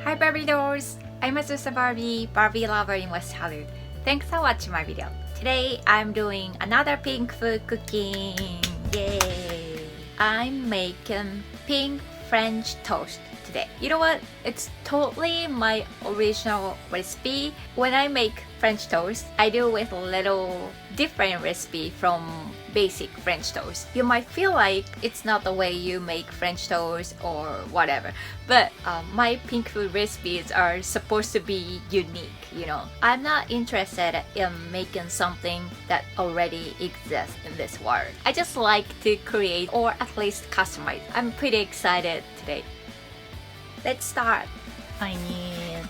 Hi Barbie dolls! I'm AZUSA Barbie, Barbie lover in West Hollywood. Thanks for watching my video. Today I'm doing another pink food cooking. Yay! I'm making pink French toast today. You know what? It's totally my original recipe. When I make French toast, I do with a little different recipe from basic French toast. You might feel like it's not the way you make French toast or whatever, but my pink food recipes are supposed to be unique, you know. I'm not interested in making something that already exists in this world. I just like to create or at least customize. I'm pretty excited today. Let's start. I need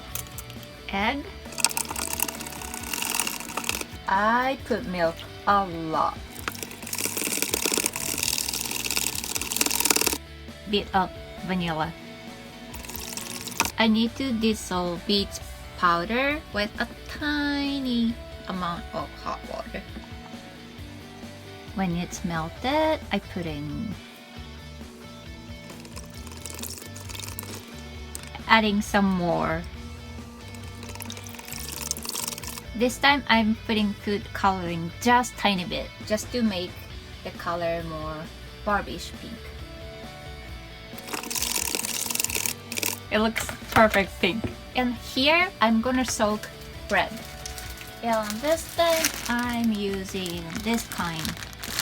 egg. I put milk a lot. Bit of vanilla. I need to dissolve beets powder with a tiny amount of hot water. When it's melted, I put in. Adding some more. This time I'm putting food coloring just tiny bit, just to make the color more Barbie-ish pink. It looks perfect pink. And here I'm gonna soak bread. And this time I'm using this kind,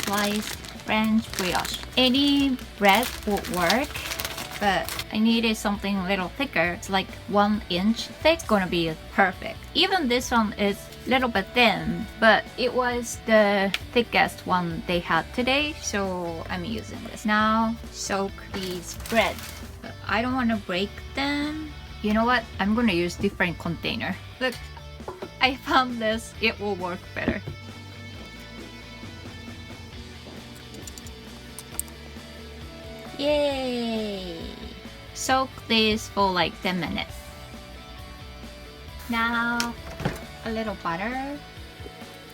sliced French brioche. Any bread would work, but I needed something a little thicker. It's like 1 inch thick. It's gonna be perfect. Even this one is a little bit thin, but it was the thickest one they had today, so I'm using this. Now soak these bread. I don't want to break them. You know what? I'm gonna use different container. Look, I found this. It will work better. Yay! Soak this for like 10 minutes. Now, a little butter.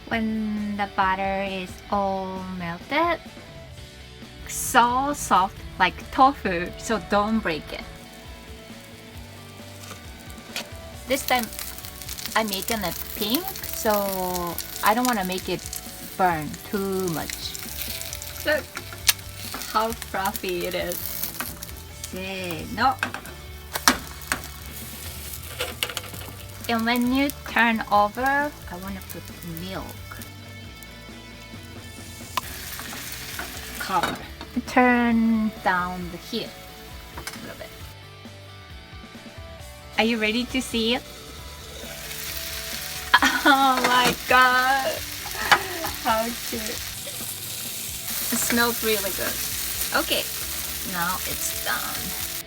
When the butter is all melted, so soft like tofu, so don't break it. This time, I'm making it pink, so I don't want to make it burn too much. Look how fluffy it is. See, no. And when you turn over, I want to put milk. Cover. Turn down the heat a little bit. Are you ready to see it? Oh my god! How cute! It smells really good. Okay, now it's done.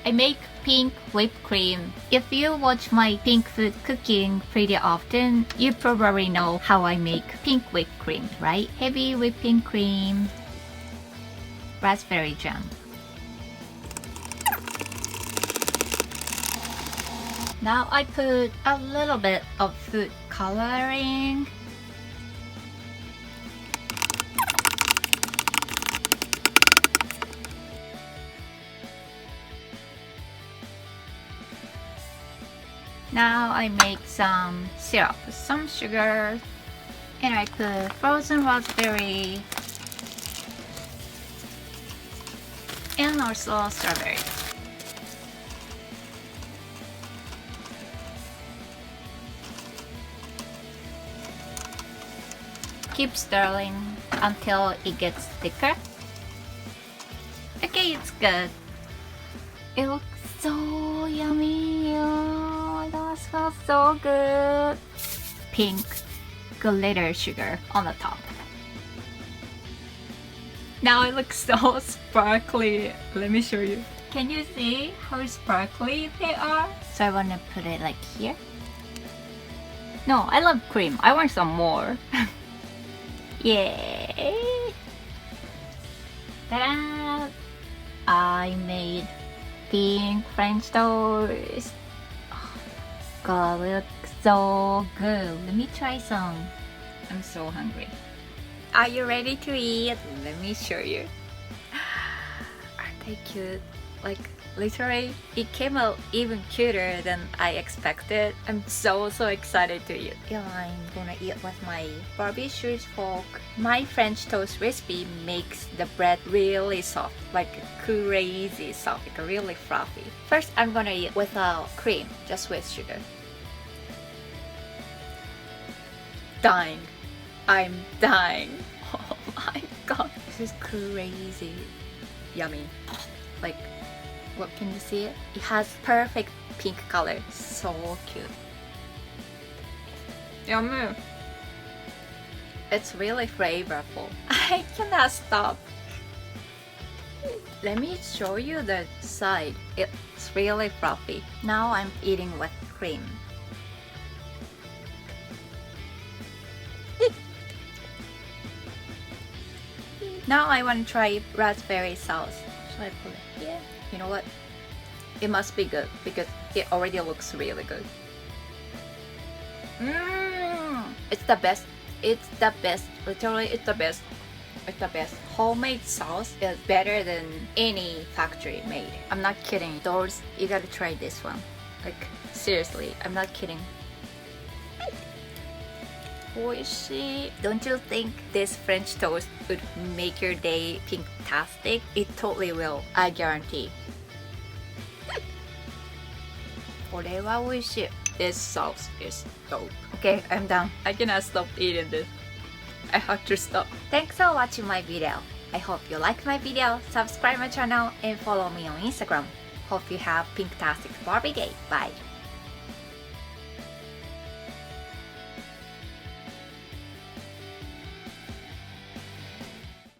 I make pink whipped cream. If you watch my pink food cooking pretty often, you probably know how I make pink whipped cream, right? Heavy whipping cream, raspberry jam. Now I put a little bit of food coloring. Now I make some syrup, some sugar, and I put frozen raspberry and also strawberry. Keep stirring until it gets thicker. Okay, it's good. It looks so yummy. Oh, that smells so good. Pink glitter sugar on the top. Now it looks so sparkly. Let me show you. Can you see how sparkly they are? So I want to put it like here. No, I love cream. I want some more. Yay! Ta-da! I made pink French toast. Oh, God, it looks so good. Let me try some. I'm so hungry. Are you ready to eat? Let me show you. Aren't they cute? Like literally, it came out even cuter than I expected. I'm so excited to eat. Yeah, I'm gonna eat with my Barbie Shoes fork. My French toast recipe makes the bread really soft, like crazy soft, like really fluffy. First, I'm gonna eat without cream, just with sugar. Dying. I'm dying. Oh my god, this is crazy. Yummy. Like, what, can you see it? It has perfect pink color. So cute. Yummy. It's really flavorful. I cannot stop. Let me show you the side. It's really fluffy. Now I'm eating with cream. Now I want to try raspberry sauce. Should I put it here? You know what? It must be good because it already looks really good. It's the best. It's the best. Literally, it's the best. It's the best. Homemade sauce is better than any factory made. I'm not kidding. Those, you gotta try this one. Like, seriously, I'm not kidding. Oishii. Don't you think this French toast would make your day pink-tastic? It totally will. I guarantee. これは美味しい. This sauce is dope. Okay, I'm done. I cannot stop eating this. I have to stop. Thanks for watching my video. I hope you like my video. Subscribe my channel and follow me on Instagram. Hope you have pink-tastic Barbie day. Bye.